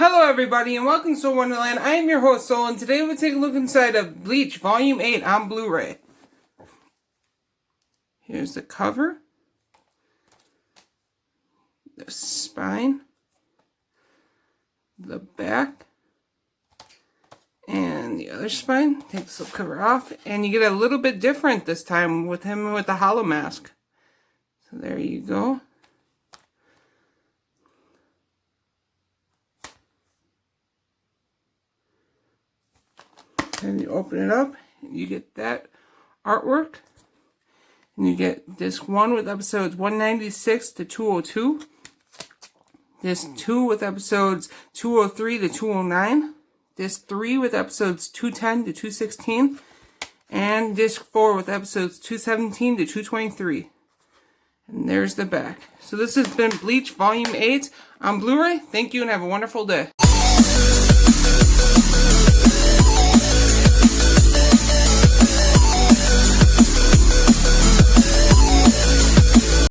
Hello everybody and welcome to Soul Wonderland. I am your host Soul, and today we'll take a look inside of Bleach Volume 8 on Blu-ray. Here's the cover, the spine, the back, and the other spine. Take the slipcover off, and you get a little bit different this time with him with the hollow mask. So there you go. And you open it up, you get that artwork, and you get disc 1 with episodes 196 to 202, disc 2 with episodes 203 to 209, disc 3 with episodes 210 to 216, and disc 4 with episodes 217 to 223. And there's the back. So this has been Bleach Volume 8 on Blu-ray. Thank you and have a wonderful day.